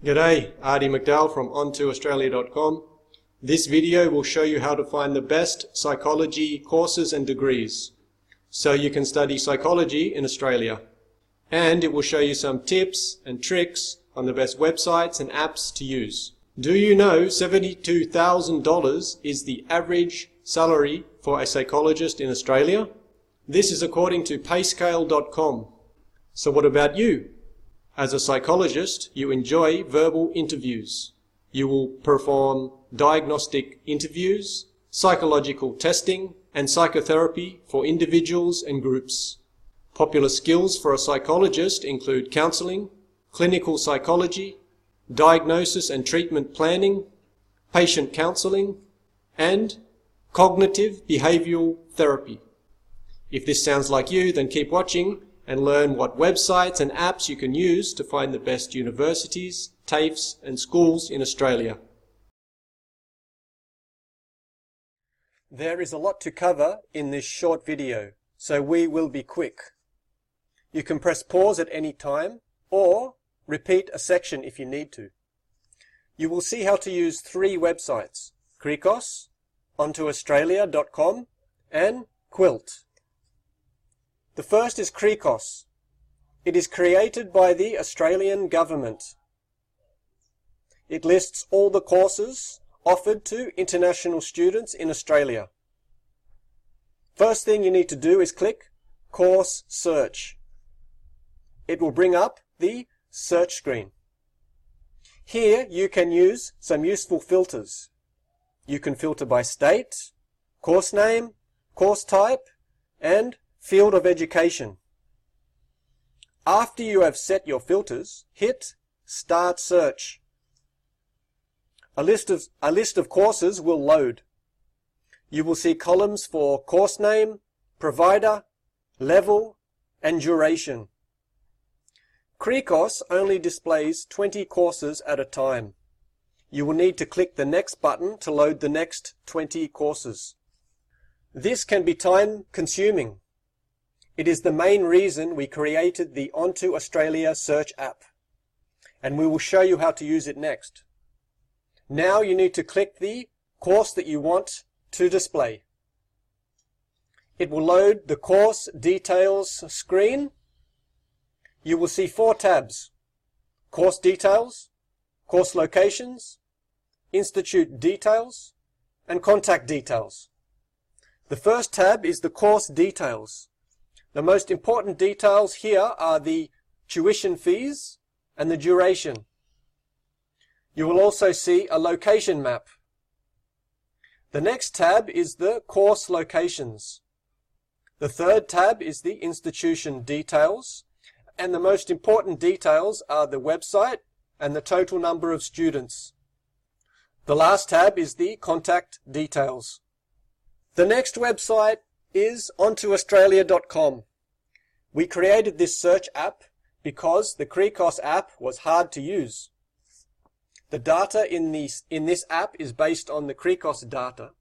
G'day, Artie McDowell from ontoaustralia.com. This video will show you how to find the best psychology courses and degrees so you can study psychology in Australia. And it will show you some tips and tricks on the best websites and apps to use. Do you know $72,000 is the average salary for a psychologist in Australia? This is according to payscale.com. So what about you? As a psychologist, you enjoy verbal interviews. You will perform diagnostic interviews, psychological testing, and psychotherapy for individuals and groups. Popular skills for a psychologist include counseling, clinical psychology, diagnosis and treatment planning, patient counseling, and cognitive behavioral therapy. If this sounds like you, then keep watching and learn what websites and apps you can use to find the best universities, TAFEs and schools in Australia. There is a lot to cover in this short video, so we will be quick. You can press pause at any time or repeat a section if you need to. You will see how to use 3 websites: CRICOS, ontoaustralia.com and QILT. The first is CRICOS. It is created by the Australian government. It lists all the courses offered to international students in Australia. First thing you need to do is click Course Search. It will bring up the search screen. Here you can use some useful filters. You can filter by state, course name, course type, and field of education. After you have set your filters, hit Start Search. A list of courses will load. You will see columns for course name, provider, level, and duration. CRICOS only displays 20 courses at a time. You will need to click the next button to load the next 20 courses. This can be time-consuming. It is the main reason we created the Onto Australia search app, and we will show you how to use it next. Now you need to click the course that you want to display. It will load the course details screen. You will see 4 tabs: course details, course locations, institute details, and contact details. The first tab is the course details. The most important details here are the tuition fees and the duration. You will also see a location map. The next tab is the course locations. The third tab is the institution details, and the most important details are the website and the total number of students. The last tab is the contact details. The next website is ontoaustralia.com. We created this search app because the CRICOS app was hard to use. The data in this app is based on the CRICOS data.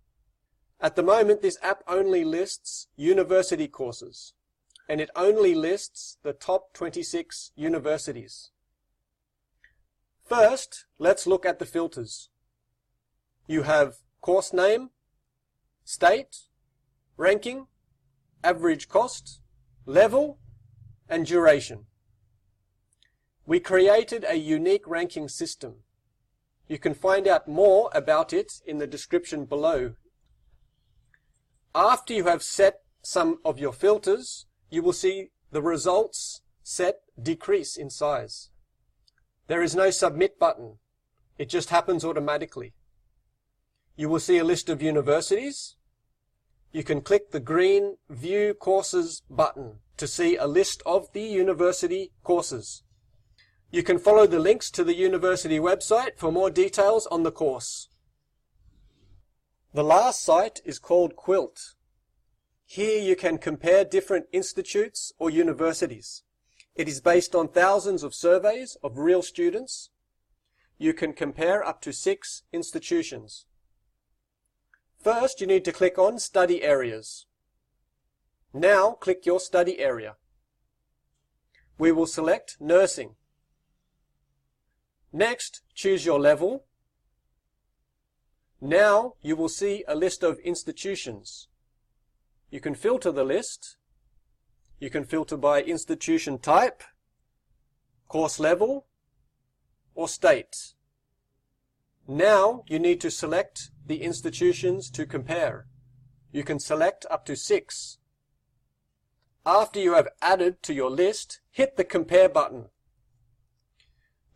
At the moment, this app only lists university courses, and it only lists the top 26 universities. First, let's look at the filters. You have course name, state, ranking, average cost, level, and duration. We created a unique ranking system. You can find out more about it in the description below. After you have set some of your filters, you will see the results set decrease in size. There is no submit button. It just happens automatically. You will see a list of universities. You can click the green View Courses button to see a list of the university courses. You can follow the links to the university website for more details on the course. The last site is called QILT. Here you can compare different institutes or universities. It is based on thousands of surveys of real students. You can compare up to 6 institutions. First, you need to click on Study Areas. Now, click your study area. We will select Nursing. Next, choose your level. Now you will see a list of institutions. You can filter the list. You can filter by institution type, course level, or state. Now you need to select the institutions to compare. You can select up to 6. After you have added to your list, hit the compare button.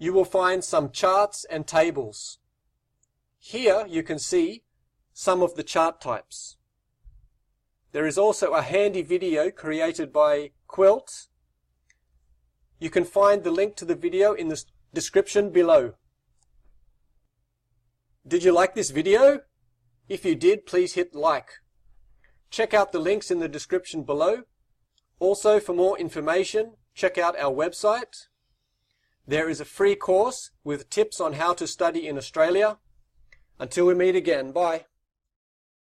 You will find some charts and tables. Here you can see some of the chart types. There is also a handy video created by QILT. You can find the link to the video in the description below. Did you like this video? If you did, please hit like. Check out the links in the description below. Also, for more information, check out our website. There is a free course with tips on how to study in Australia. Until we meet again, bye.